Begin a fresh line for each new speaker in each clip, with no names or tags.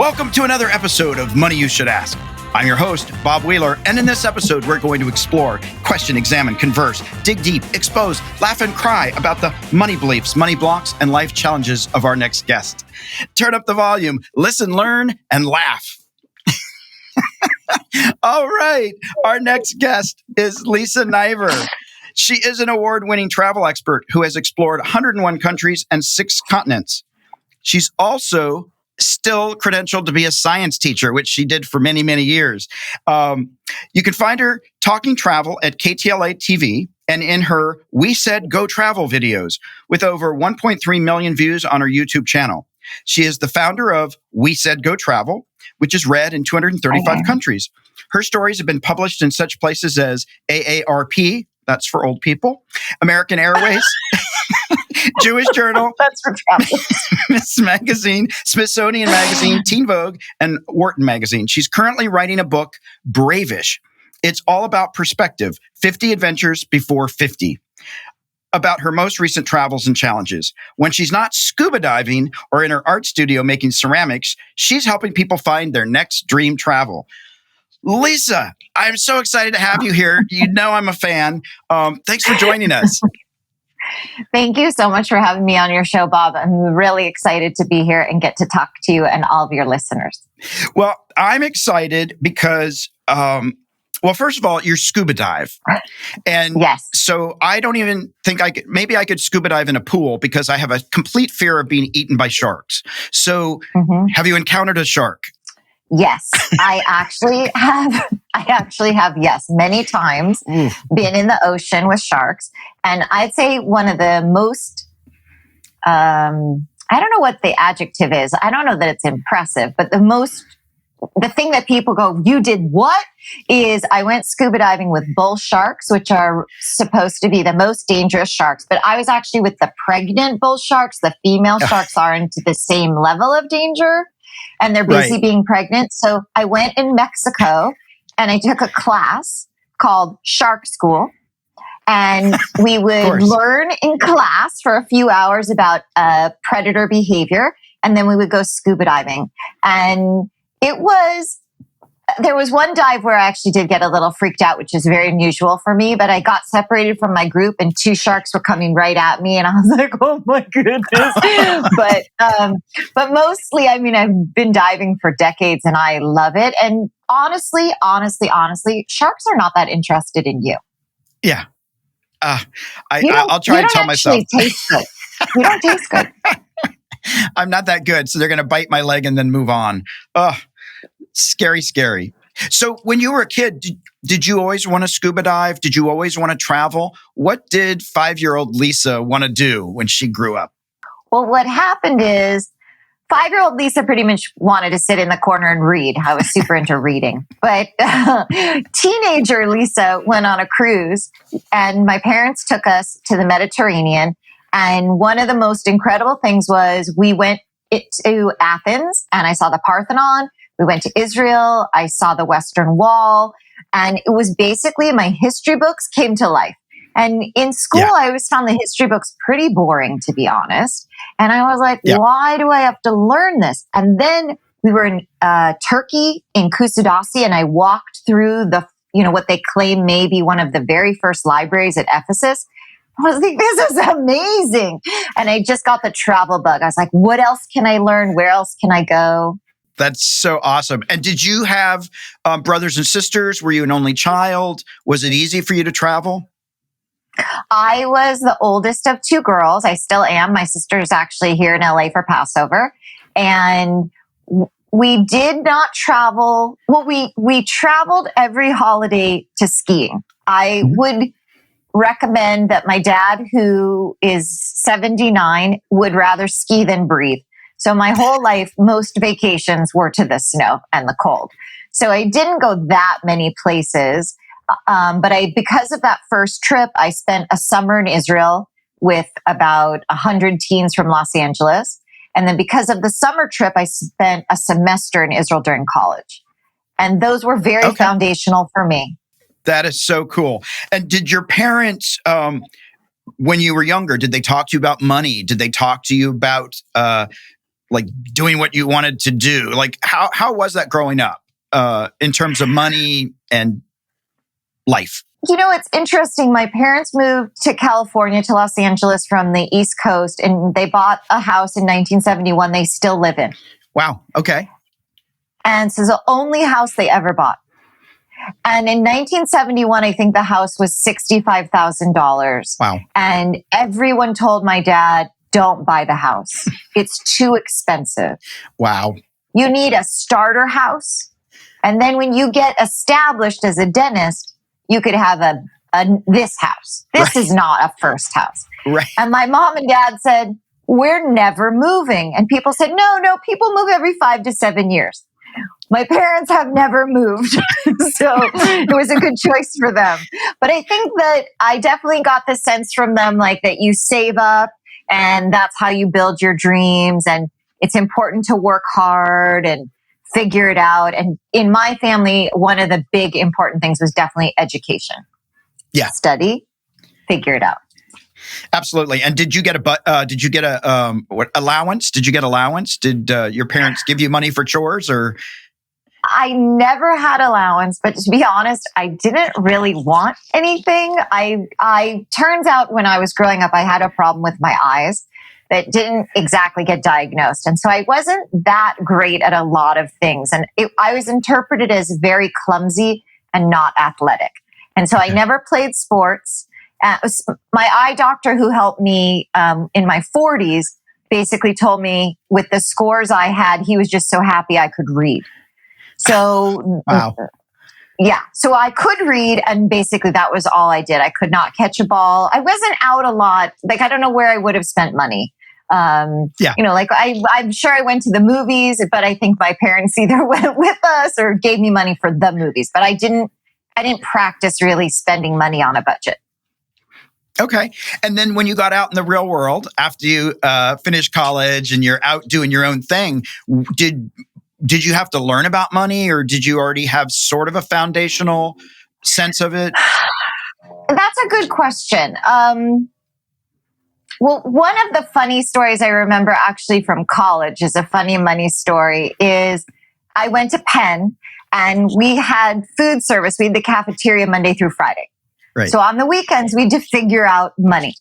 Welcome to another episode of Money You Should Ask. I'm your host, Bob Wheeler, and in this episode, we're going to explore, question, examine, converse, dig deep, expose, laugh, and cry about the money beliefs, money blocks, and life challenges of our next guest. Turn up the volume, listen, learn, and laugh. All right, our next guest is Lisa Niver. She is an award-winning travel expert who has explored 101 countries and 6 continents. She's also still credentialed to be a science teacher, which she did for many, many years. You can find her talking travel at KTLA TV and in her We Said Go Travel videos with over 1.3 million views on her YouTube channel. She is the founder of We Said Go Travel, which is read in 235 countries. Her stories have been published in such places as AARP, that's for old people, American Airways, Jewish Journal,
that's for travel,
Magazine, Smithsonian Magazine, Teen Vogue, and Wharton Magazine. She's currently writing a book, Bravish. It's all about perspective, 50 adventures before 50, about her most recent travels and challenges. When she's not scuba diving or in her art studio making ceramics, she's helping people find their next dream travel. Lisa, I'm so excited to have you here. You know I'm a fan. Thanks for joining us.
Thank you so much for having me on your show, Bob. I'm really excited to be here and get to talk to you and all of your listeners.
Well, I'm excited because, first of all, you're scuba dive. And
yes.
So I don't even think maybe I could scuba dive in a pool because I have a complete fear of being eaten by sharks. So have you encountered a shark?
Yes, I actually have, yes, many times been in the ocean with sharks. And I'd say one of the most, I don't know what the adjective is. I don't know that it's impressive, but the thing that people go, you did what? Is I went scuba diving with bull sharks, which are supposed to be the most dangerous sharks. But I was actually with the pregnant bull sharks. The female sharks aren't the same level of danger. And they're busy being pregnant. So I went in Mexico and I took a class called Shark School. And we would learn in class for a few hours about predator behavior. And then we would go scuba diving. And there was one dive where I actually did get a little freaked out, which is very unusual for me, but I got separated from my group and 2 sharks were coming right at me. And I was like, oh my goodness. But mostly, I mean, I've been diving for decades and I love it. And honestly, sharks are not that interested in you.
Yeah. I'll try to tell myself.
You don't actually taste good. You don't taste good.
I'm not that good. So they're going to bite my leg and then move on. Scary. So when you were a kid, did you always want to scuba dive? Did you always want to travel? What did 5-year-old Lisa want to do when she grew up?
Well, what happened is 5-year-old Lisa pretty much wanted to sit in the corner and read. I was super into reading. But teenager Lisa went on a cruise and my parents took us to the Mediterranean. And one of the most incredible things was we went to Athens and I saw the Parthenon. We went to Israel. I saw the Western Wall. And it was basically my history books came to life. And in school, I always found the history books pretty boring, to be honest. And I was like, why do I have to learn this? And then we were in Turkey, in Kusadasi, and I walked through what they claim may be one of the very first libraries at Ephesus. I was like, this is amazing. And I just got the travel bug. I was like, what else can I learn? Where else can I go?
That's so awesome. And did you have brothers and sisters? Were you an only child? Was it easy for you to travel?
I was the oldest of 2 girls. I still am. My sister's actually here in LA for Passover. And we did not travel. Well, we traveled every holiday to skiing. I would recommend that my dad, who is 79, would rather ski than breathe. So my whole life, most vacations were to the snow and the cold. So I didn't go that many places. But because of that first trip, I spent a summer in Israel with about 100 teens from Los Angeles. And then because of the summer trip, I spent a semester in Israel during college. And those were very foundational for me.
That is so cool. And did your parents, when you were younger, did they talk to you about money? Did they talk to you about like doing what you wanted to do. Like how was that growing up in terms of money and life?
You know, it's interesting. My parents moved to California, to Los Angeles from the East Coast, and they bought a house in 1971 they still live in.
Wow. Okay.
And so it's the only house they ever bought. And in 1971, I think the house was $65,000.
Wow.
And everyone told my dad, don't buy the house. It's too expensive.
Wow.
You need a starter house. And then when you get established as a dentist, you could have this house. This is not a first house.
Right.
And my mom and dad said, we're never moving. And people said, no, people move every 5 to 7 years. My parents have never moved. So it was a good choice for them. But I think that I definitely got the sense from them, like that you save up and that's how you build your dreams. And it's important to work hard and figure it out. And in my family, one of the big important things was definitely education.
Yeah.
Study, figure it out.
Absolutely. And did you get allowance? Did you get allowance? Did your parents give you money for chores or?
I never had allowance, but to be honest, I didn't really want anything. I turns out when I was growing up, I had a problem with my eyes that didn't exactly get diagnosed. And so I wasn't that great at a lot of things. And I was interpreted as very clumsy and not athletic. And so I never played sports. My eye doctor who helped me in my 40s basically told me with the scores I had, he was just so happy I could read. So,
wow.
Yeah. So I could read, and basically that was all I did. I could not catch a ball. I wasn't out a lot. Like, I don't know where I would have spent money. You know, like I'm sure I went to the movies, but I think my parents either went with us or gave me money for the movies. But I didn't practice really spending money on a budget.
Okay. And then when you got out in the real world, after you finished college and you're out doing your own thing, did you have to learn about money, or did you already have sort of a foundational sense of it?
That's a good question. Well, one of the funny stories I remember actually from college is a funny money story is I went to Penn and we had food service. We had the cafeteria Monday through Friday.
Right.
So on the weekends, we had to figure out money.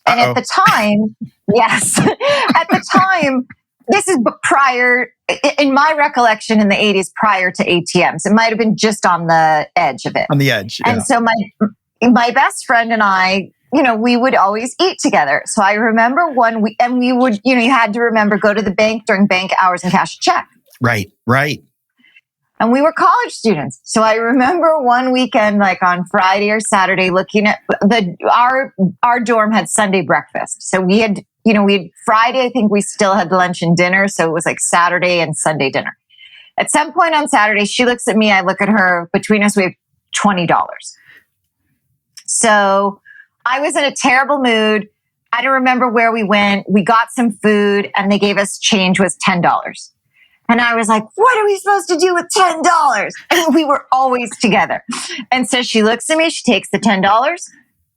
And at the time, yes, at the time, this is prior, in my recollection in the 80s, prior to ATMs. It might have been just on the edge of it.
On the edge, yeah.
And so my best friend and I, you know, we would always eat together. So I remember we would, you know, you had to remember, go to the bank during bank hours and cash a check.
Right, right.
And we were college students. So I remember one weekend, like on Friday or Saturday, looking at our dorm had Sunday breakfast. So we had Friday, I think we still had lunch and dinner. So it was like Saturday and Sunday dinner. At some point on Saturday, she looks at me, I look at her. Between us, we have $20. So I was in a terrible mood. I don't remember where we went. We got some food and they gave us change was $10. And I was like, what are we supposed to do with $10? And we were always together. And so she looks at me, she takes the $10.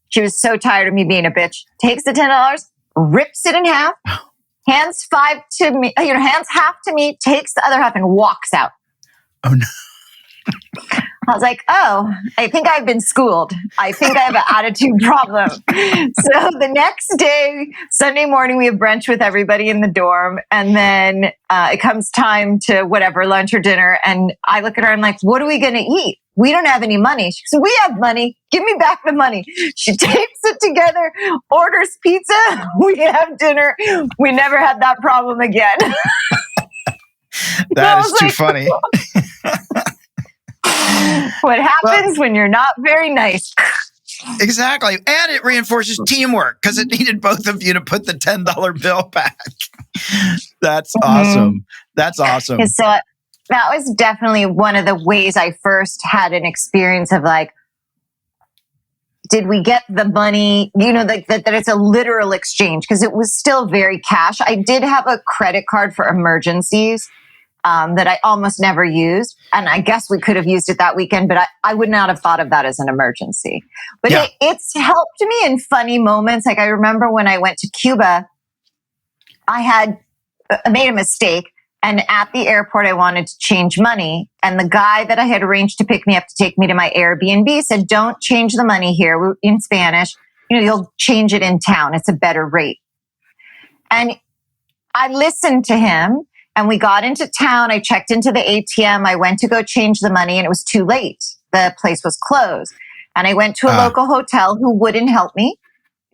She was so tired of me being a bitch. Takes the $10, rips it in half, hands half to me, takes the other half and walks out.
Oh no.
I was like, oh, I think I've been schooled. I think I have an attitude problem. So the next day, Sunday morning, we have brunch with everybody in the dorm. And then it comes time to whatever, lunch or dinner. And I look at her, I'm like, what are we going to eat? We don't have any money. She goes, we have money. Give me back the money. She takes it together, orders pizza. We have dinner. We never had that problem again.
That is too funny.
What happens when you're not very nice.
Exactly. And it reinforces teamwork because it needed both of you to put the $10 bill back. That's awesome. That's awesome.
So that was definitely one of the ways I first had an experience of like, did we get the money, you know, that it's a literal exchange, because it was still very cash. I did have a credit card for emergencies that I almost never used. And I guess we could have used it that weekend, but I would not have thought of that as an emergency. But yeah, it's helped me in funny moments. Like I remember when I went to Cuba, I had made a mistake. And at the airport, I wanted to change money. And the guy that I had arranged to pick me up to take me to my Airbnb said, don't change the money here in Spanish. You'll change it in town. It's a better rate. And I listened to him and we got into town. I checked into the ATM. I went to go change the money and it was too late. The place was closed. And I went to a local hotel who wouldn't help me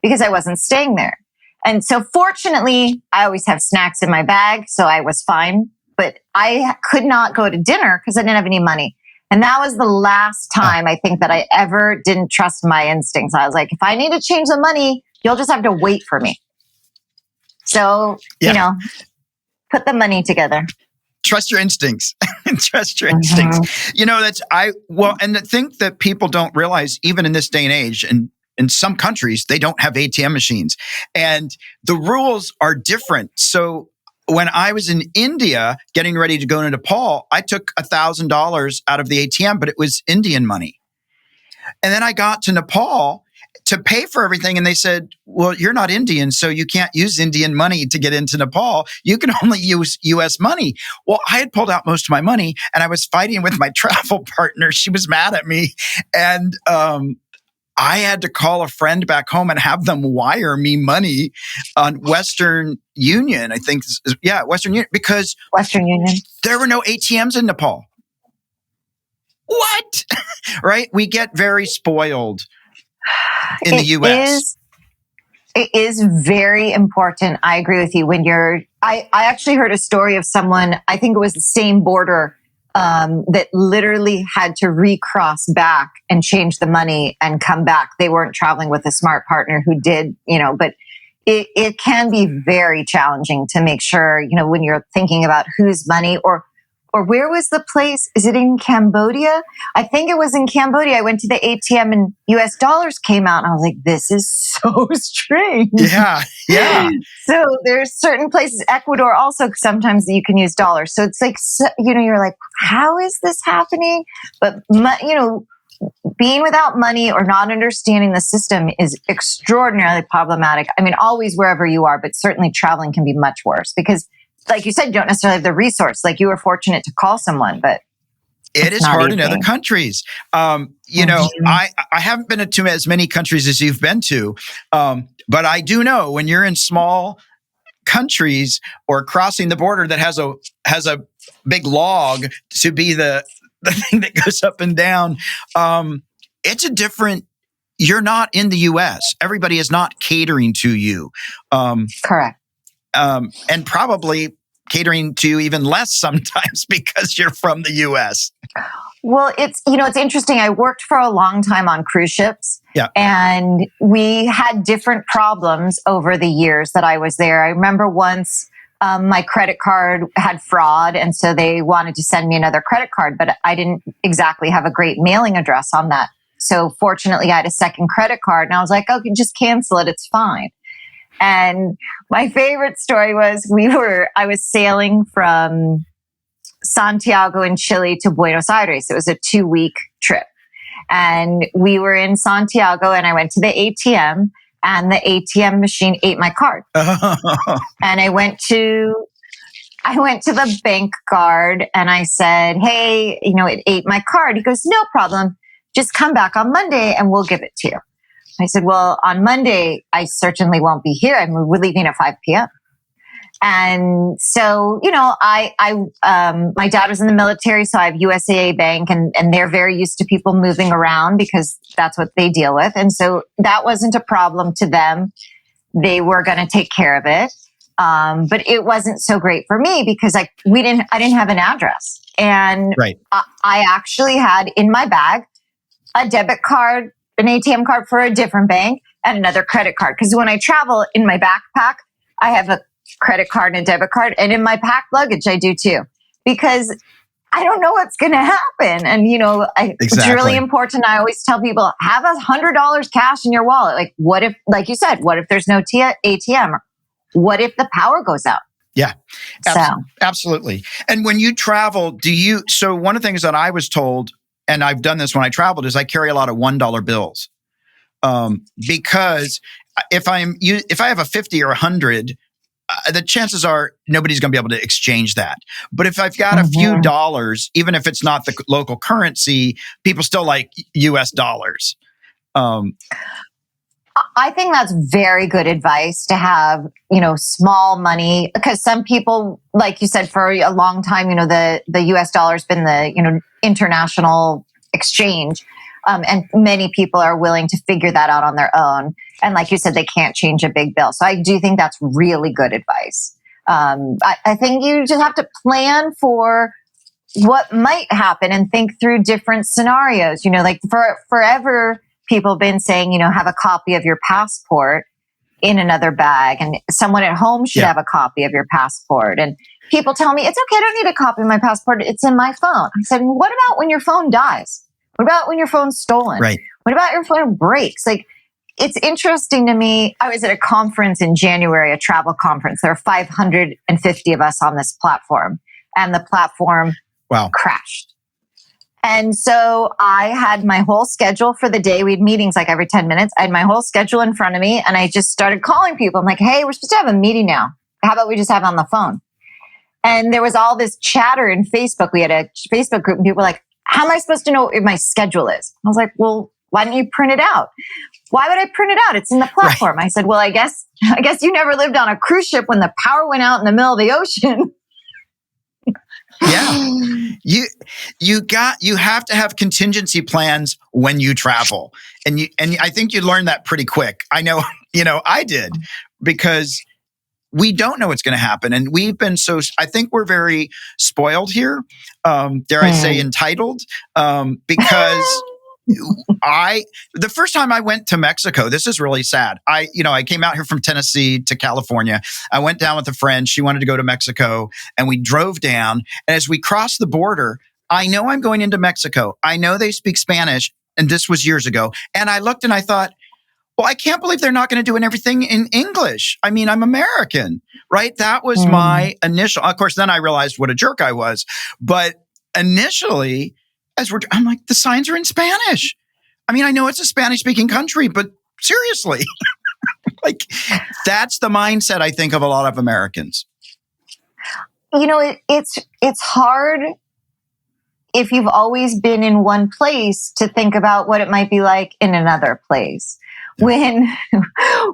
because I wasn't staying there. And so fortunately, I always have snacks in my bag, so I was fine. But I could not go to dinner because I didn't have any money. And that was the last time I think that I ever didn't trust my instincts. I was like, if I need to change the money, you'll just have to wait for me. So, put the money together.
Trust your instincts. Trust your instincts. And the thing that people don't realize, even in this day and age, and in some countries, they don't have ATM machines and the rules are different. So when I was in India getting ready to go to Nepal, I took $1,000 out of the ATM, but it was Indian money. And then I got to Nepal to pay for everything. And they said, well, you're not Indian, so you can't use Indian money to get into Nepal. You can only use US money. Well, I had pulled out most of my money and I was fighting with my travel partner. She was mad at me. And, I had to call a friend back home and have them wire me money on Western Union. I think, Western Union, because
Western Union.
There were no ATMs in Nepal. What? Right? We get very spoiled in the US.
It is very important. I agree with you. I actually heard a story of someone, I think it was the same border, that literally had to recross back and change the money and come back. They weren't traveling with a smart partner who did, but it can be very challenging to make sure, when you're thinking about whose money or where was the place? Is it in Cambodia? I think it was in Cambodia. I went to the ATM and US dollars came out and I was like, this is so strange.
Yeah.
So there's certain places, Ecuador also, sometimes you can use dollars. So it's like, you're like, how is this happening? But, being without money or not understanding the system is extraordinarily problematic. I mean, always wherever you are, but certainly traveling can be much worse because, like you said, you don't necessarily have the resource. Like you were fortunate to call someone, but
it is hard in other countries. I haven't been to as many countries as you've been to, but I do know when you're in small countries or crossing the border that has a big log to be the thing that goes up and down. It's a different. You're not in the U.S. Everybody is not catering to you.
Correct.
And probably catering to you even less sometimes because you're from the U.S.
Well, it's interesting. I worked for a long time on cruise ships.
Yeah.
And we had different problems over the years that I was there. I remember once my credit card had fraud, and so they wanted to send me another credit card, but I didn't exactly have a great mailing address on that. So fortunately, I had a second credit card, and I was like, okay, just cancel it. It's fine. And my favorite story was I was sailing from Santiago in Chile to Buenos Aires. It was a 2-week trip. And we were in Santiago and I went to the ATM and the ATM machine ate my card. And I went to the bank guard and I said, hey, it ate my card. He goes, no problem. Just come back on Monday and we'll give it to you. I said, well, on Monday, I certainly won't be here. We're leaving at 5 p.m. And so, my dad was in the military, so I have USAA Bank and they're very used to people moving around because that's what they deal with. And so that wasn't a problem to them. They were going to take care of it. But it wasn't so great for me because I didn't have an address. And
right.
I actually had in my bag a debit card, an ATM card for a different bank, and another credit card. Because when I travel in my backpack, I have a credit card and a debit card. And in my packed luggage, I do too. Because I don't know what's going to happen. And, It's really important. I always tell people, have $100 cash in your wallet. Like, what if, like you said, what if there's no ATM? What if the power goes out?
Yeah, absolutely. And when you travel, so one of the things that I was told, and I've done this when I traveled, is I carry a lot of $1 bills. Because if I have a 50 or 100, the chances are nobody's going to be able to exchange that. But if I've got a few dollars, even if it's not the local currency, people still like US dollars.
I think that's very good advice to have, small money, because some people, like you said, for a long time, the US dollar has been the, international exchange. And many people are willing to figure that out on their own. And like you said, they can't change a big bill. So I do think that's really good advice. I think you just have to plan for what might happen and think through different scenarios. Like forever, people have been saying, have a copy of your passport in another bag, and someone at home should have a copy of your passport. And people tell me, it's okay, I don't need a copy of my passport, it's in my phone. I said, what about when your phone dies? What about when your phone's stolen?
Right.
What about your phone breaks? Like, it's interesting to me. I was at a conference in January, a travel conference. There are 550 of us on this platform, and the platform crashed. And so I had my whole schedule for the day. We had meetings like every 10 minutes. I had my whole schedule in front of me, and I just started calling people. I'm like, hey, we're supposed to have a meeting now. How about we just have it on the phone? And there was all this chatter in Facebook. We had a Facebook group, and people were like, how am I supposed to know what my schedule is? I was like, well, why don't you print it out? Why would I print it out? It's in the platform. Right. I said, well, I guess you never lived on a cruise ship when the power went out in the middle of the ocean.
Yeah. You have to have contingency plans when you travel. And I think you learned that pretty quick. I know, I did, because we don't know what's going to happen. And we've been I think we're very spoiled here. Dare I say entitled, because the first time I went to Mexico, this is really sad. I came out here from Tennessee to California. I went down with a friend. She wanted to go to Mexico, and we drove down. And as we crossed the border, I know I'm going into Mexico. I know they speak Spanish. And this was years ago. And I looked and I thought, well, I can't believe they're not going to do everything in English. I mean, I'm American, right? That was my initial. Of course, then I realized what a jerk I was. But initially, I'm like, the signs are in Spanish. I mean, I know it's a Spanish-speaking country, but seriously, like, that's the mindset, I think, of a lot of Americans.
It's hard if you've always been in one place to think about what it might be like in another place. When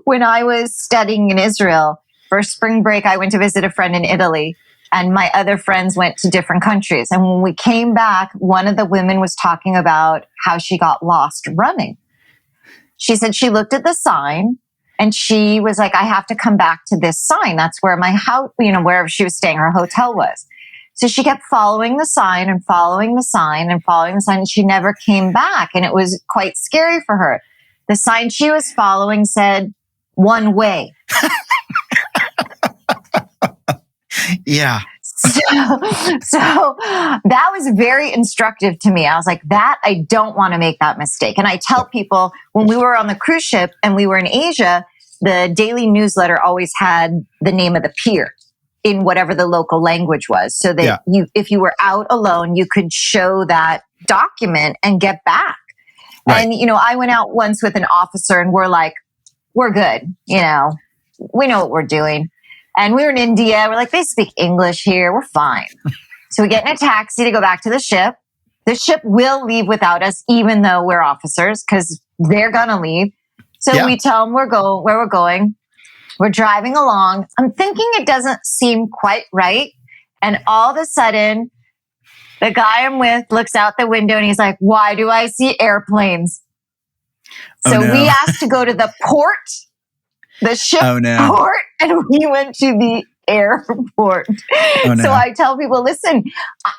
I was studying in Israel for spring break, I went to visit a friend in Italy, and my other friends went to different countries. And when we came back, one of the women was talking about how she got lost running. She said she looked at the sign and she was like, I have to come back to this sign. That's where my house, wherever she was staying, her hotel was. So she kept following the sign and following the sign and following the sign, and she never came back. And it was quite scary for her. The sign she was following said, one way.
Yeah.
So that was very instructive to me. I was like, I don't want to make that mistake. And I tell people, when we were on the cruise ship and we were in Asia, the daily newsletter always had the name of the pier in whatever the local language was. So that if you were out alone, you could show that document and get back. Right. And, I went out once with an officer, and we're like, we're good. We know what we're doing. And we were in India. We're like, they speak English here. We're fine. So we get in a taxi to go back to the ship. The ship will leave without us, even though we're officers, because they're going to leave. So we tell them where we're going. We're driving along. I'm thinking it doesn't seem quite right. And all of a sudden, the guy I'm with looks out the window and he's like, why do I see airplanes? So we asked to go to the port, the ship port, and we went to the airport. So I tell people, listen,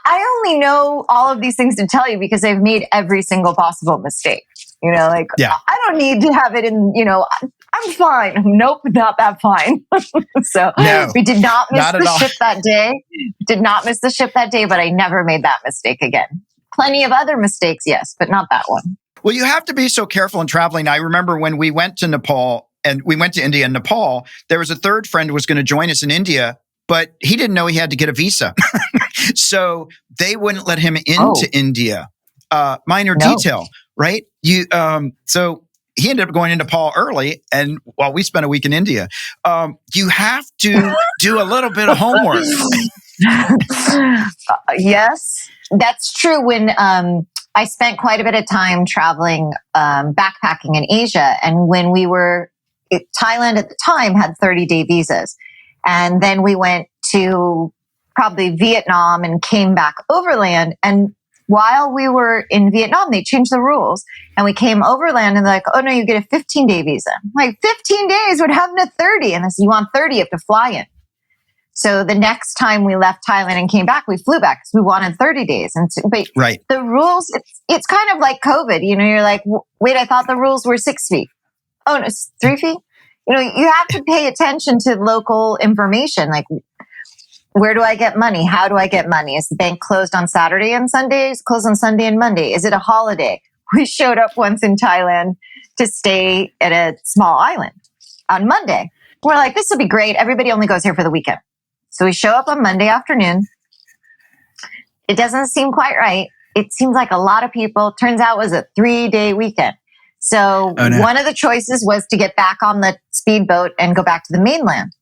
I only know all of these things to tell you because I've made every single possible mistake. I don't need to have it in, I'm fine. Nope, not that fine. So we did not miss the ship that day. Did not miss the ship that day, but I never made that mistake again. Plenty of other mistakes, yes, but not that one.
Well, you have to be so careful in traveling. I remember when we went to Nepal, and we went to India and Nepal, there was a third friend who was going to join us in India, but he didn't know he had to get a visa. So they wouldn't let him into India. Minor detail, right? So he ended up going into Nepal early, and while we spent a week in India. You have to do a little bit of homework.
Yes, that's true. When I spent quite a bit of time traveling, backpacking in Asia, and when we were Thailand at the time had 30-day visas, and then we went to probably Vietnam and came back overland. And while we were in Vietnam, they changed the rules, and we came overland, and they're like, "Oh no, you get a 15-day visa." I'm like, 15 days? What happened to 30? And I said, "You want 30? You have to fly in." So the next time we left Thailand and came back, we flew back because we wanted 30 days. And so, but
right.
The rules, it's kind of like COVID. You're like, wait, I thought the rules were 6 feet. Oh, no, it's 3 feet. You have to pay attention to local information. Like, where do I get money? How do I get money? Is the bank closed on Saturday and Sundays? Closed on Sunday and Monday? Is it a holiday? We showed up once in Thailand to stay at a small island on Monday. We're like, this will be great. Everybody only goes here for the weekend. So we show up on Monday afternoon. It doesn't seem quite right. It seems like a lot of people. Turns out it was a 3-day weekend. So One of the choices was to get back on the speedboat and go back to the mainland.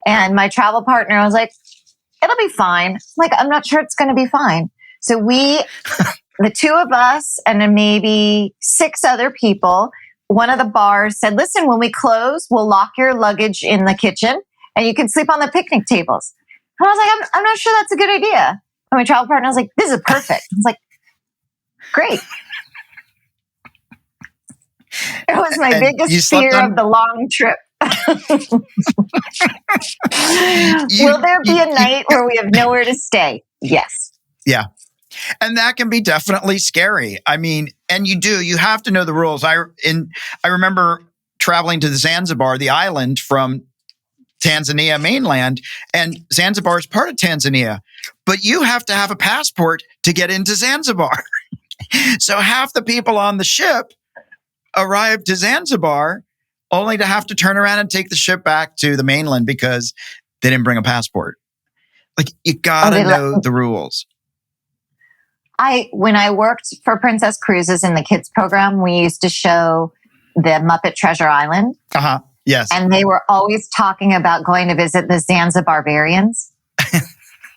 And my travel partner was like, it'll be fine. I'm not sure it's going to be fine. So the two of us and then maybe 6 other people, one of the bars said, listen, when we close, we'll lock your luggage in the kitchen and you can sleep on the picnic tables. And I was like, I'm not sure that's a good idea. And my travel partner was like, this is perfect. I was like, great. It was my biggest fear of the long trip. Will there be a night where we have nowhere to stay? Yes.
Yeah. And that can be definitely scary. I mean, and you have to know the rules. I remember traveling to Zanzibar, the island from Tanzania mainland, and Zanzibar is part of Tanzania, but you have to have a passport to get into Zanzibar. So half the people on the ship arrived to Zanzibar only to have to turn around and take the ship back to the mainland because they didn't bring a passport. Like, you gotta know the rules.
When I worked for Princess Cruises in the kids program, we used to show the Muppet Treasure Island.
Uh-huh. Yes.
And they were always talking about going to visit the Zanzibarians.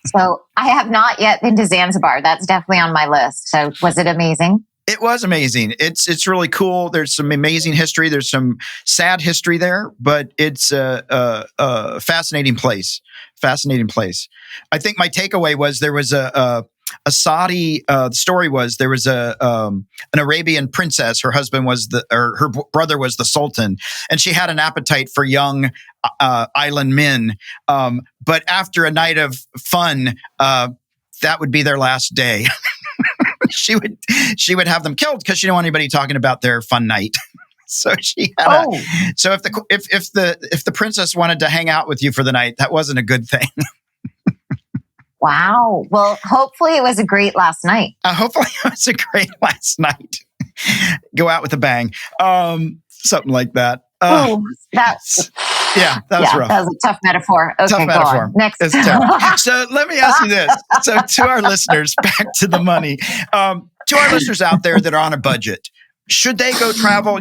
So I have not yet been to Zanzibar. That's definitely on my list. So was it amazing?
It was amazing. It's really cool. There's some amazing history. There's some sad history there, but it's a fascinating place. Fascinating place. I think my takeaway was there was a Saudi. The story was there was an Arabian princess. Her husband was her brother was the sultan, and she had an appetite for young island men. But after a night of fun, that would be their last day. She would have them killed because she didn't want anybody talking about their fun night. So she had so if the princess wanted to hang out with you for the night, that wasn't a good thing.
Wow. Well, hopefully it was a great last night.
Hopefully it was a great last night. Go out with a bang. Something like that.
That was
rough.
That was a tough metaphor. Okay,
tough metaphor.
On. Next.
So let me ask you this. So to our listeners, back to the money. To our listeners out there that are on a budget, should they go travel?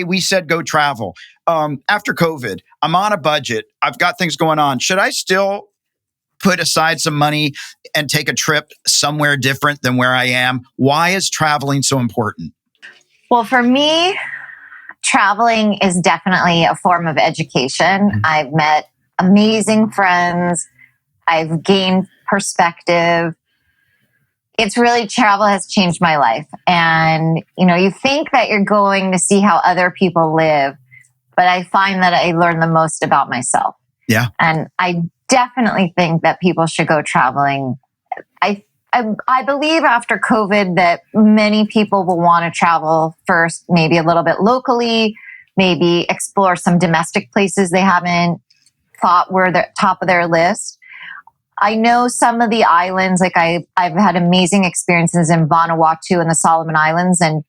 We said go travel. After COVID, I'm on a budget. I've got things going on. Should I still put aside some money and take a trip somewhere different than where I am? Why is traveling so important?
Well, for me, traveling is definitely a form of education. Mm-hmm. I've met amazing friends. I've gained perspective. It's really, travel has changed my life. And, you think that you're going to see how other people live, but I find that I learn the most about myself.
Yeah.
And I definitely think that people should go traveling. I believe after COVID that many people will want to travel first, maybe a little bit locally, maybe explore some domestic places they haven't thought were the top of their list. I know some of the islands, like I've had amazing experiences in Vanuatu and the Solomon Islands and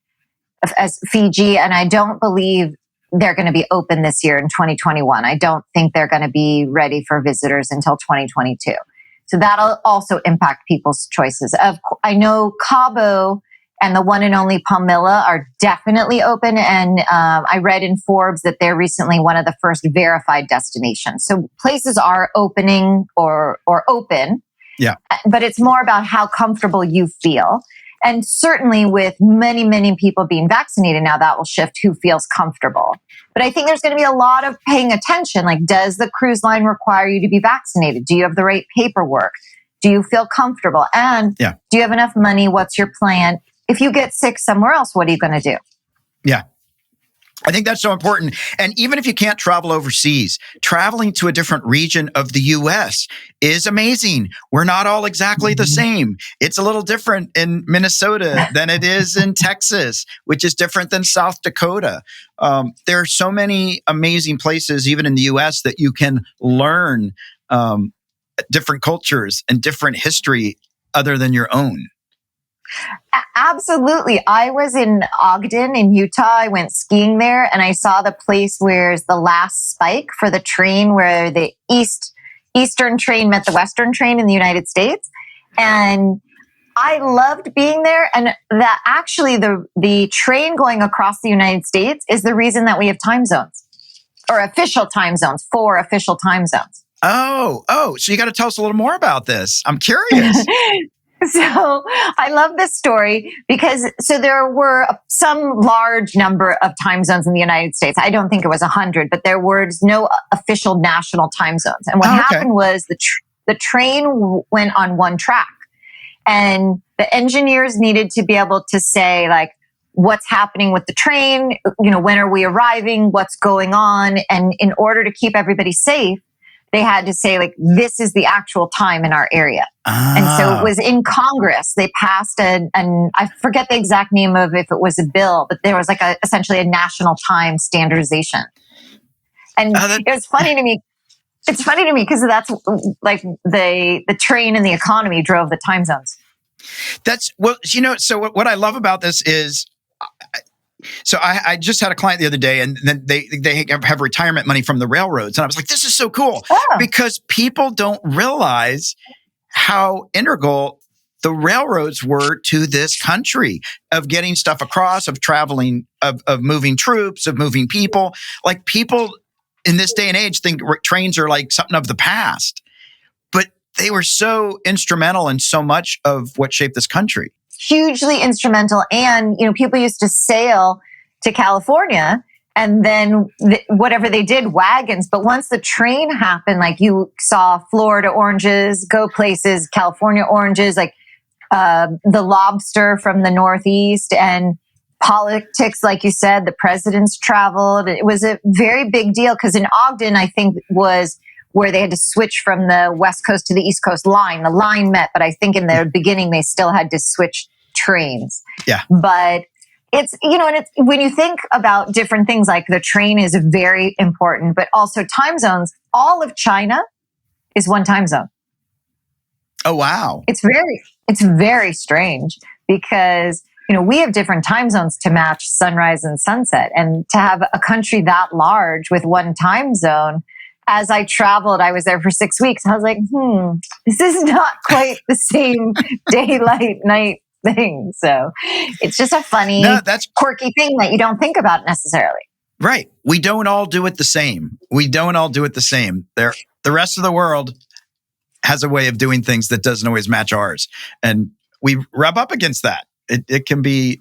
as Fiji, and I don't believe they're going to be open this year in 2021. I don't think they're going to be ready for visitors until 2022. So that'll also impact people's choices. I know Cabo and the one and only Palmilla are definitely open. And I read in Forbes that they're recently one of the first verified destinations. So places are opening or open.
Yeah.
But it's more about how comfortable you feel. And certainly with many, many people being vaccinated now, that will shift who feels comfortable. But I think there's going to be a lot of paying attention. Like, does the cruise line require you to be vaccinated? Do you have the right paperwork? Do you feel comfortable? And do you have enough money? What's your plan? If you get sick somewhere else, what are you going to do?
Yeah. I think that's so important. And even if you can't travel overseas, traveling to a different region of the U.S. is amazing. We're not all exactly the same. It's a little different in Minnesota than it is in Texas, which is different than South Dakota. There are so many amazing places, even in the U.S., that you can learn different cultures and different history other than your own.
Absolutely. I was in Ogden in Utah. I went skiing there and I saw the place where's the last spike for the train where the Eastern train met the Western train in the United States. And I loved being there. And that actually the train going across the United States is the reason that we have time zones, or official time zones, 4 official time zones.
Oh, so you got to tell us a little more about this. I'm curious.
So I love this story because there were some large number of time zones in the United States. I don't think it was 100, but there was no official national time zones. And what happened was the train went on one track, and the engineers needed to be able to say, like, what's happening with the train? When are we arriving? What's going on? And in order to keep everybody safe, they had to say, like, this is the actual time in our area. And so it was in Congress. They passed and I forget the exact name of if it was a bill, but there was like essentially a national time standardization. And it was funny to me. It's funny to me because that's like the train and the economy drove the time zones.
So what I love about this is, so I just had a client the other day, and then they have retirement money from the railroads. And I was like, this is so cool because people don't realize how integral the railroads were to this country, of getting stuff across, of traveling, of moving troops, of moving people. Like, people in this day and age think trains are like something of the past, but they were so instrumental in so much of what shaped this country.
Hugely instrumental. And, people used to sail to California and then whatever they did, wagons. But once the train happened, like, you saw Florida oranges go places, California oranges, like the lobster from the Northeast, and politics, like you said, the presidents traveled. It was a very big deal because in Ogden, I think, was where they had to switch from the West Coast to the East Coast line. The line met, but I think in the beginning they still had to switch trains.
Yeah.
But it's, and it's, when you think about different things, like the train is very important, but also time zones. All of China is one time zone.
Oh, wow.
It's very strange because, we have different time zones to match sunrise and sunset. And to have a country that large with one time zone, as I traveled, I was there for 6 weeks. I was like, this is not quite the same daylight night thing. So it's just a funny, quirky thing that you don't think about necessarily.
Right. We don't all do it the same. The rest of the world has a way of doing things that doesn't always match ours. And we rub up against that. It can be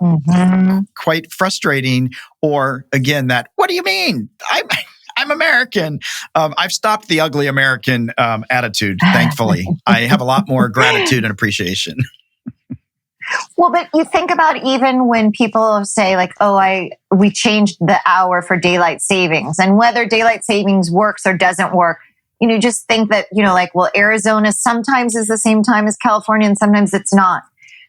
quite frustrating. Or again, what do you mean? I'm American. I've stopped the ugly American attitude, thankfully. I have a lot more gratitude and appreciation.
Well, but you think about even when people say, like, we changed the hour for daylight savings, and whether daylight savings works or doesn't work, just think that, Arizona sometimes is the same time as California and sometimes it's not.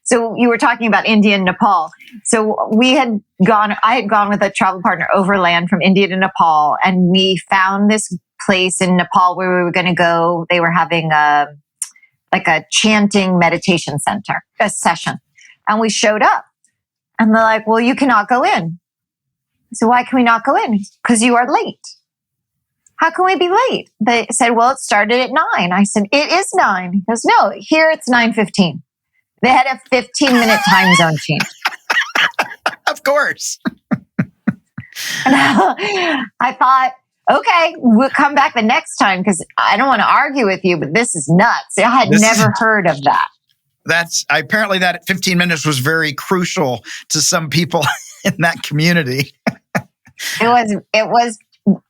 So you were talking about India and Nepal. So I had gone with a travel partner overland from India to Nepal, and we found this place in Nepal where we were going to go. They were having a chanting meditation center, a session. And we showed up and they're like, well, you cannot go in. So why can we not go in? Because you are late. How can we be late? They said, well, it started at 9. I said, it is 9. He goes, no, here it's 9:15. They had a 15-minute time zone change.
Of course.
I thought, okay, we'll come back the next time because I don't want to argue with you, but this is nuts. I had never heard of that.
Apparently that 15 minutes was very crucial to some people in that community.
It was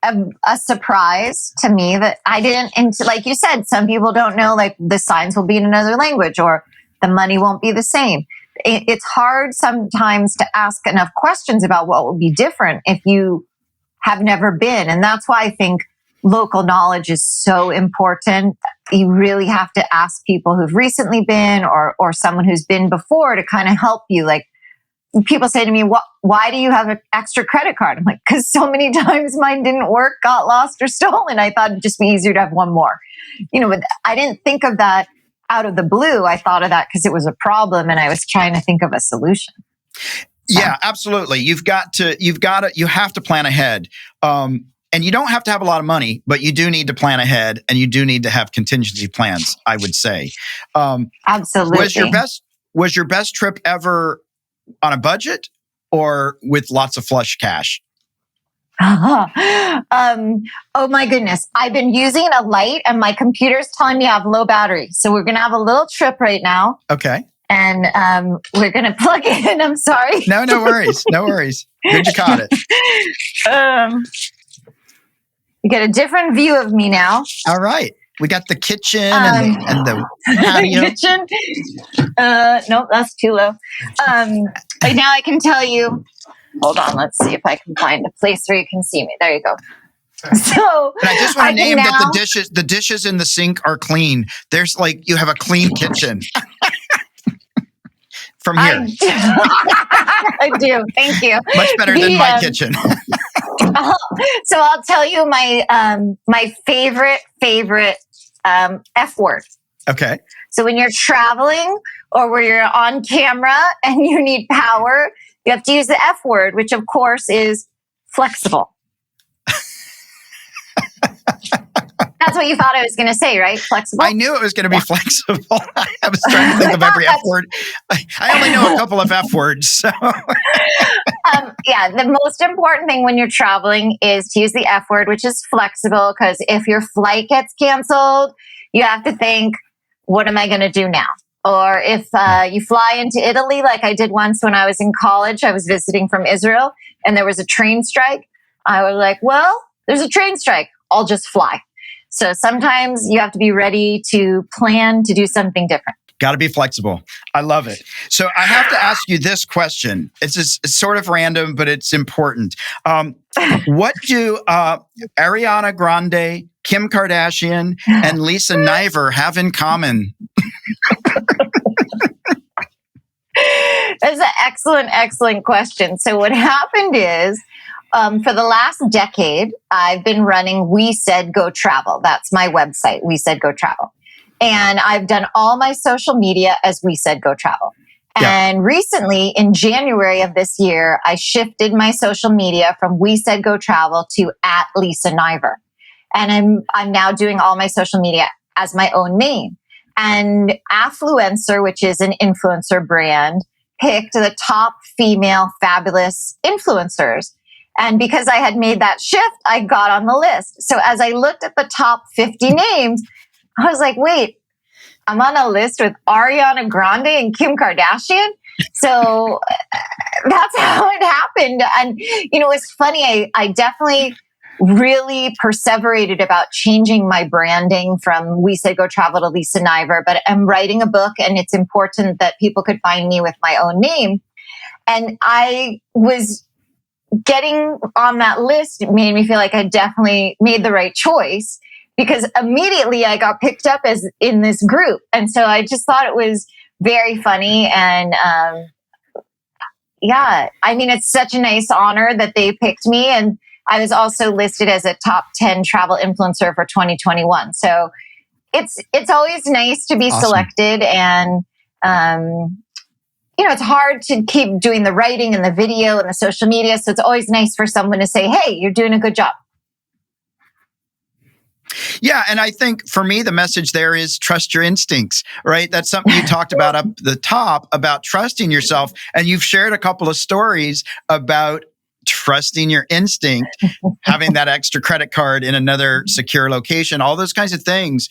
a surprise to me that I didn't, and like you said, some people don't know, like the signs will be in another language or the money won't be the same. It's hard sometimes to ask enough questions about what will be different if you have never been. And that's why I think local knowledge is so important. You really have to ask people who've recently been or someone who's been before to kind of help you. Like people say to me, why do you have an extra credit card? I'm like, because so many times mine didn't work, got lost or stolen. I thought it'd just be easier to have one more. But I didn't think of that out of the blue. I thought of that because it was a problem and I was trying to think of a solution.
Yeah, absolutely. You have to plan ahead. And you don't have to have a lot of money, but you do need to plan ahead and you do need to have contingency plans, I would say.
Absolutely.
Was your best trip ever on a budget or with lots of flush cash?
Oh my goodness. I've been using a light and my computer's telling me I have low battery. So we're going to have a little trip right now.
Okay.
And we're going to plug in. I'm sorry.
No worries. No worries. Good you caught it.
You get a different view of me now.
All right. We got the kitchen and the patio.
Kitchen. Nope, that's too low. But now I can tell you. Hold on, let's see if I can find a place where you can see me. There you go. So,
and I just want to name that the dishes in the sink are clean. There's you have a clean kitchen. From here.
I do. Thank you.
Much better than my kitchen.
So I'll tell you my favorite F word.
Okay.
So when you're traveling or where you're on camera and you need power, you have to use the F word, which of course is flexible. That's what you thought I was going to say, right? Flexible?
I knew it was going to be flexible. I was trying to think of every F word. I only know a couple of F words. So.
Yeah, the most important thing when you're traveling is to use the F word, which is flexible, because if your flight gets canceled, you have to think, what am I going to do now? Or if you fly into Italy, like I did once when I was in college, I was visiting from Israel, and there was a train strike. I was like, well, there's a train strike. I'll just fly. So sometimes you have to be ready to plan to do something different.
Got to be flexible. I love it. So I have to ask you this question. It's sort of random, but it's important. What do Ariana Grande, Kim Kardashian, and Lisa Niver have in common?
That's an excellent question. So what happened is, for the last decade, I've been running We Said Go Travel. That's my website, We Said Go Travel. And I've done all my social media as We Said Go Travel. Yeah. And recently, in January of this year, I shifted my social media from We Said Go Travel to @LisaNiver. And I'm now doing all my social media as my own name. And Affluencer, which is an influencer brand, picked the top female fabulous influencers. And because I had made that shift, I got on the list. So as I looked at the top 50 names, I was like, wait, I'm on a list with Ariana Grande and Kim Kardashian. So that's how it happened. And, it's funny. I definitely really perseverated about changing my branding from We Said Go Travel to Lisa Niver. But I'm writing a book, and it's important that people could find me with my own name. And I was getting on that list made me feel like I definitely made the right choice, because immediately I got picked up as in this group. And so I just thought it was very funny. And it's such a nice honor that they picked me. And I was also listed as a top 10 travel influencer for 2021. So it's always nice to be selected. And it's hard to keep doing the writing and the video and the social media. So it's always nice for someone to say, hey, you're doing a good job.
Yeah. And I think for me, the message there is trust your instincts, right? That's something you talked about up the top about trusting yourself. And you've shared a couple of stories about trusting your instinct, having that extra credit card in another secure location, all those kinds of things.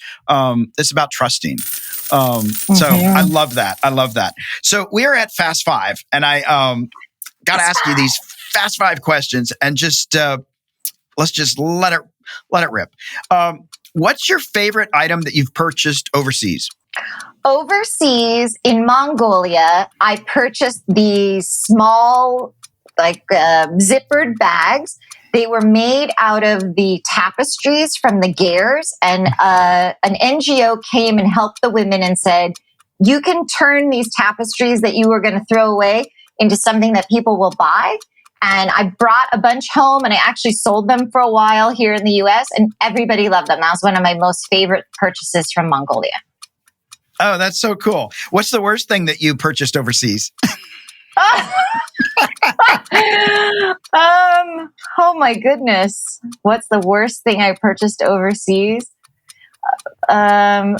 It's about trusting. So I love that. I love that. So we are at Fast Five, and I got to ask you these Fast Five questions, and just let's just let it rip. What's your favorite item that you've purchased overseas?
Overseas in Mongolia, I purchased these small, zippered bags. They were made out of the tapestries from the gers, and an NGO came and helped the women and said, you can turn these tapestries that you were going to throw away into something that people will buy. And I brought a bunch home, and I actually sold them for a while here in the US, and everybody loved them. That was one of my most favorite purchases from Mongolia.
Oh, that's so cool. What's the worst thing that you purchased overseas?
Oh my goodness. What's the worst thing I purchased overseas? I'll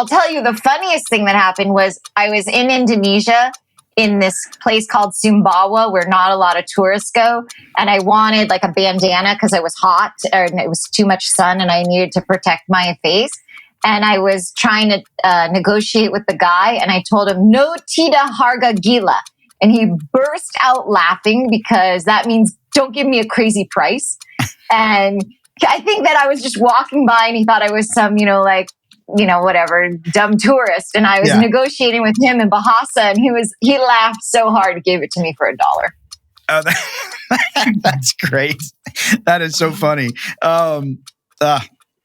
tell you, the funniest thing that happened was I was in Indonesia in this place called Sumbawa, where not a lot of tourists go. And I wanted like a bandana because I was hot and it was too much sun and I needed to protect my face. And I was trying to negotiate with the guy, and I told him, no tida harga gila. And he burst out laughing because that means don't give me a crazy price. And I think that I was just walking by and he thought I was some, whatever, dumb tourist. And I was negotiating with him in Bahasa, and he laughed so hard, he gave it to me for $1.
Oh, that's great. That is so funny.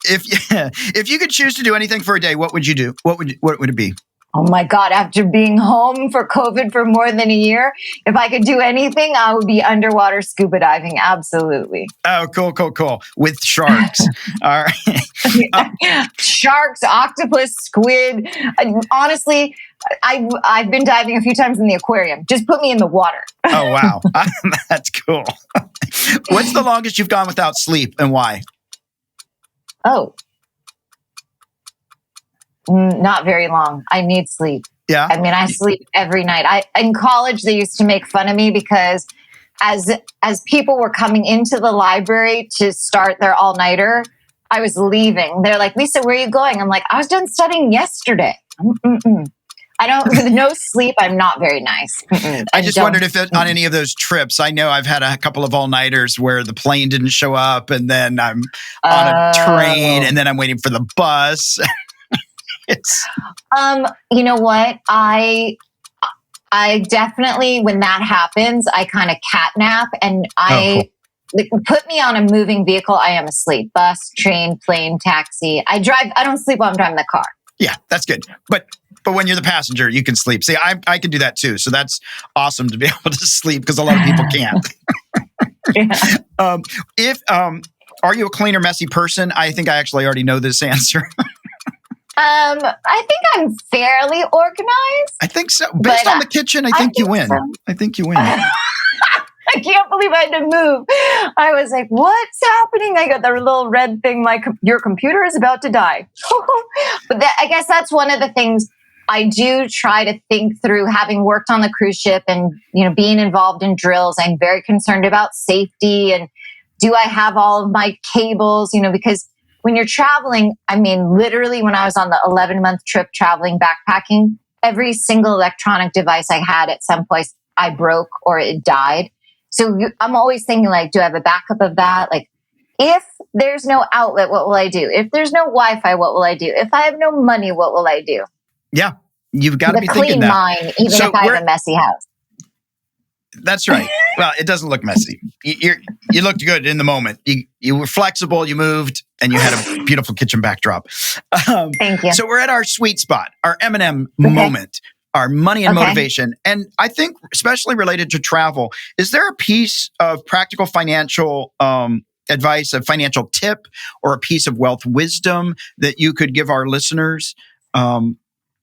If you could choose to do anything for a day, what would you do? What would it be?
Oh my God, after being home for COVID for more than a year, if I could do anything, I would be underwater scuba diving. Absolutely.
Oh, cool. With sharks. All right.
Sharks, octopus, squid. Honestly, I've been diving a few times in the aquarium. Just put me in the water.
Oh, wow. That's cool. What's the longest you've gone without sleep, and why?
Oh. Not very long. I need sleep.
Yeah.
I mean, I sleep every night. In college, they used to make fun of me because as people were coming into the library to start their all-nighter, I was leaving. They're like, Lisa, where are you going? I'm like, I was done studying yesterday. With no sleep, I'm not very nice.
I just wondered if on any of those trips, I know I've had a couple of all-nighters where the plane didn't show up, and then I'm on a train, and then I'm waiting for the bus.
You know what? I definitely, when that happens, I kind of catnap, and put me on a moving vehicle. I am asleep. Bus, train, plane, taxi. I don't sleep while I'm driving the car.
Yeah, that's good. But when you're the passenger, you can sleep. See, I can do that too. So that's awesome to be able to sleep, because a lot of people can't. Are you a clean or messy person? I think I actually already know this answer.
I think I'm fairly organized.
I think so. Based on the kitchen, I think you win.
So.
I think you win.
I can't believe I had to move. I was like, what's happening? I got the little red thing, your computer is about to die. But I guess that's one of the things I do try to think through, having worked on the cruise ship and, being involved in drills. I'm very concerned about safety, and do I have all of my cables, because when you're traveling, I mean, literally when I was on the 11-month trip traveling, backpacking, every single electronic device I had at some point, I broke or it died. So I'm always thinking, do I have a backup of that? If there's no outlet, what will I do? If there's no Wi-Fi, what will I do? If I have no money, what will I do?
Yeah, you've got to be thinking that.
With a clean mind, even if I have a messy house.
That's right. Well, it doesn't look messy. You looked good in the moment. You were flexible. You moved, and you had a beautiful kitchen backdrop.
Thank you.
So we're at our sweet spot, our M&M moment, our money and motivation. And I think, especially related to travel, is there a piece of practical financial advice, a financial tip, or a piece of wealth wisdom that you could give our listeners?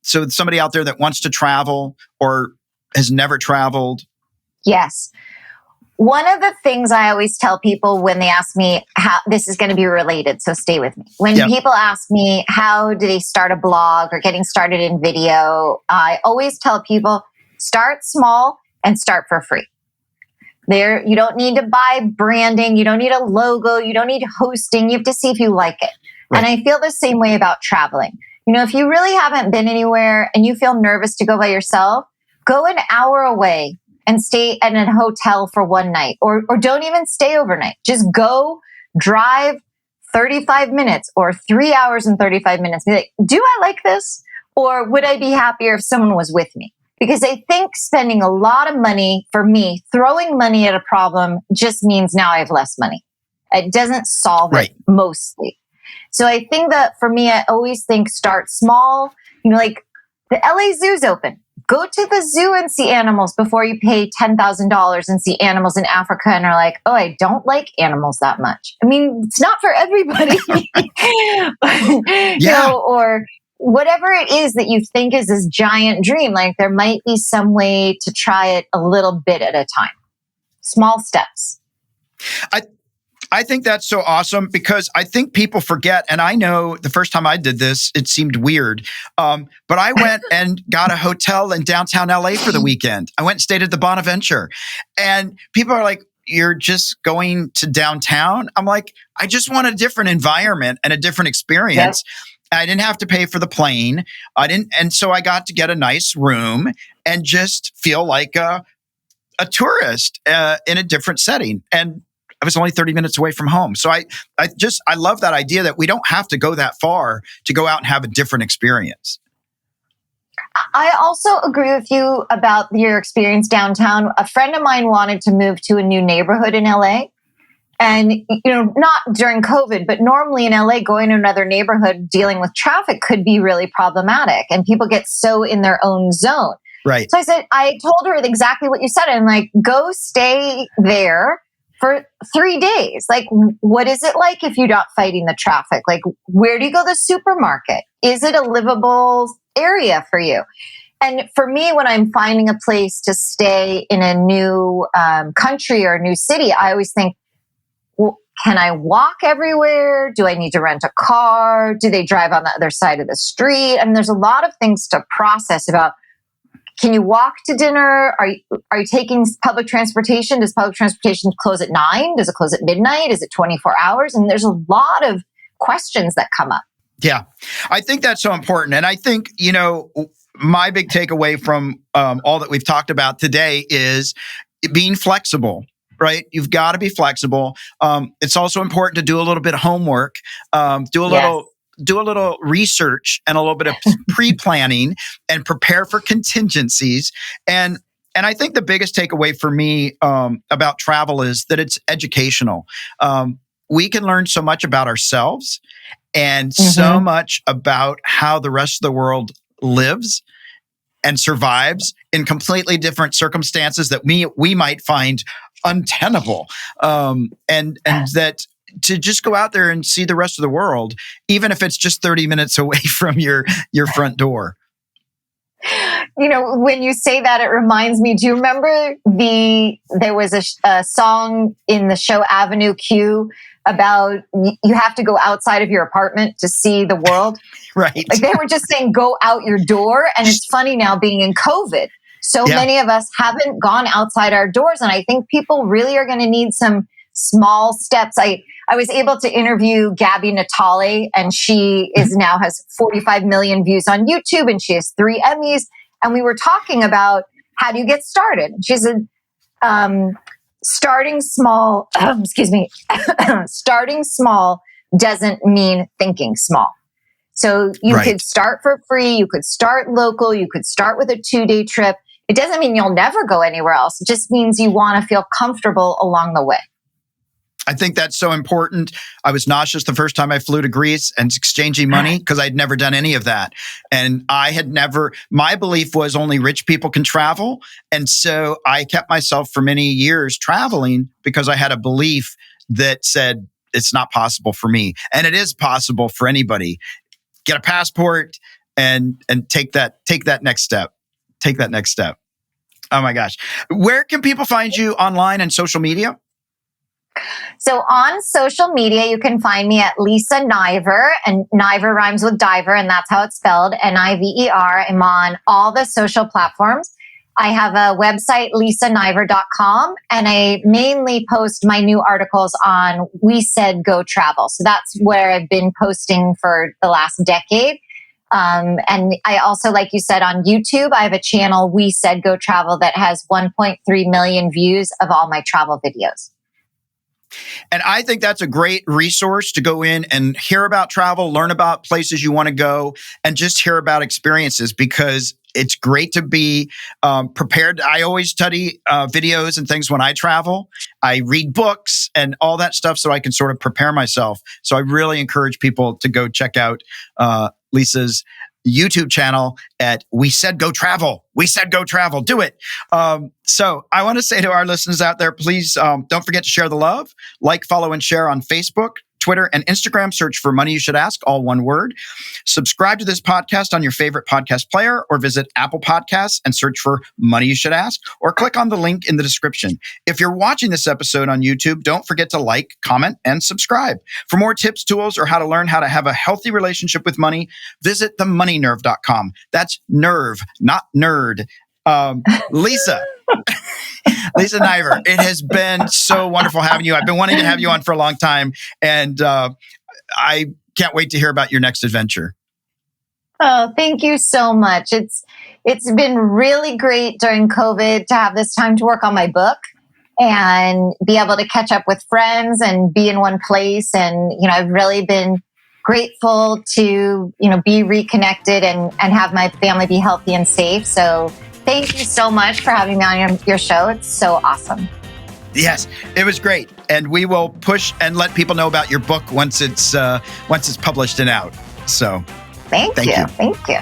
So somebody out there that wants to travel or has never traveled.
Yes. One of the things I always tell people when they ask me how this is going to be related, so stay with me. When people ask me how do they start a blog or getting started in video, I always tell people start small and start for free. You don't need to buy branding, you don't need a logo, you don't need hosting. You have to see if you like it. Right. And I feel the same way about traveling. If you really haven't been anywhere and you feel nervous to go by yourself, go an hour away and stay at a hotel for one night, or don't even stay overnight. Just go drive 35 minutes or 3 hours and 35 minutes. Be like, do I like this? Or would I be happier if someone was with me? Because I think spending a lot of money, for me, throwing money at a problem just means now I have less money. It doesn't solve it mostly. So I think that for me, I always think start small. Like the LA Zoo's open. Go to the zoo and see animals before you pay $10,000 and see animals in Africa and are like, oh, I don't like animals that much. I mean, it's not for everybody. Or whatever it is that you think is this giant dream, like there might be some way to try it a little bit at a time. Small steps.
I think that's so awesome because I think people forget, and I know the first time I did this, it seemed weird, but I went and got a hotel in downtown LA for the weekend. I went and stayed at the Bonaventure, and people are like, you're just going to downtown? I'm like, I just want a different environment and a different experience. Yep. I didn't have to pay for the plane. And so I got to get a nice room and just feel like a tourist in a different setting. And I was only 30 minutes away from home. So I love that idea that we don't have to go that far to go out and have a different experience.
I also agree with you about your experience downtown. A friend of mine wanted to move to a new neighborhood in LA. And, not during COVID, but normally in LA, going to another neighborhood, dealing with traffic could be really problematic. And people get so in their own zone.
Right.
So I told her exactly what you said. I'm like, go stay there for 3 days. Like, what is it like if you're not fighting the traffic? Like, where do you go to the supermarket? Is it a livable area for you? And for me, when I'm finding a place to stay in a new country or a new city, I always think, well, can I walk everywhere? Do I need to rent a car? Do they drive on the other side of the street? And there's a lot of things to process about. Can you walk to dinner? Are you taking public transportation? Does public transportation close at 9? Does it close at midnight? Is it 24 hours? And there's a lot of questions that come up.
Yeah, I think that's so important. And I think, my big takeaway from all that we've talked about today is being flexible. Right? You've got to be flexible. It's also important to do a little bit of homework, do a little research and a little bit of pre-planning and prepare for contingencies. And I think the biggest takeaway for me about travel is that it's educational. We can learn so much about ourselves and so much about how the rest of the world lives and survives in completely different circumstances that we might find untenable. And that to just go out there and see the rest of the world, even if it's just 30 minutes away from your front door.
When you say that, it reminds me, do you remember there was a song in the show Avenue Q about you have to go outside of your apartment to see the world?
Right.
Like they were just saying, go out your door. And it's funny now being in COVID. So many of us haven't gone outside our doors. And I think people really are going to need some small steps. I was able to interview Gabby Natale, and she now has 45 million views on YouTube, and she has 3 Emmys. And we were talking about how do you get started? She said, starting small, starting small doesn't mean thinking small. So you could start for free. You could start local. You could start with a 2-day trip. It doesn't mean you'll never go anywhere else. It just means you want to feel comfortable along the way.
I think that's so important. I was nauseous the first time I flew to Greece and exchanging money because I'd never done any of that. And my belief was only rich people can travel. And so I kept myself for many years traveling because I had a belief that said it's not possible for me. And it is possible for anybody. Get a passport and take that next step. Take that next step. Oh my gosh. Where can people find you online and social media?
So on social media, you can find me at Lisa Niver, and Niver rhymes with diver, and that's how it's spelled, Niver. I'm on all the social platforms. I have a website, lisaniver.com, and I mainly post my new articles on We Said Go Travel. So that's where I've been posting for the last decade. And I also, like you said, on YouTube, I have a channel, We Said Go Travel, that has 1.3 million views of all my travel videos.
And I think that's a great resource to go in and hear about travel, learn about places you want to go, and just hear about experiences, because it's great to be prepared. I always study videos and things when I travel. I read books and all that stuff so I can sort of prepare myself. So I really encourage people to go check out Lisa's YouTube channel at We Said Go Travel. We Said Go Travel. Do it. So I want to say to our listeners out there, please don't forget to share the love, like, follow, and share on Facebook, Twitter, and Instagram. Search for Money You Should Ask, all one word. Subscribe to this podcast on your favorite podcast player, or visit Apple Podcasts and search for Money You Should Ask, or click on the link in the description. If you're watching this episode on YouTube, don't forget to like, comment, and subscribe. For more tips, tools, or how to learn how to have a healthy relationship with money, visit themoneynerve.com. That's nerve, not nerd. Lisa Niver, it has been so wonderful having you. I've been wanting to have you on for a long time, and I can't wait to hear about your next adventure.
Oh, thank you so much. It's been really great during COVID to have this time to work on my book and be able to catch up with friends and be in one place. And, I've really been grateful to, be reconnected and have my family be healthy and safe. So thank you so much for having me on your show. It's so awesome.
Yes, it was great. And we will push and let people know about your book once it's published and out. So
thank you. Thank you.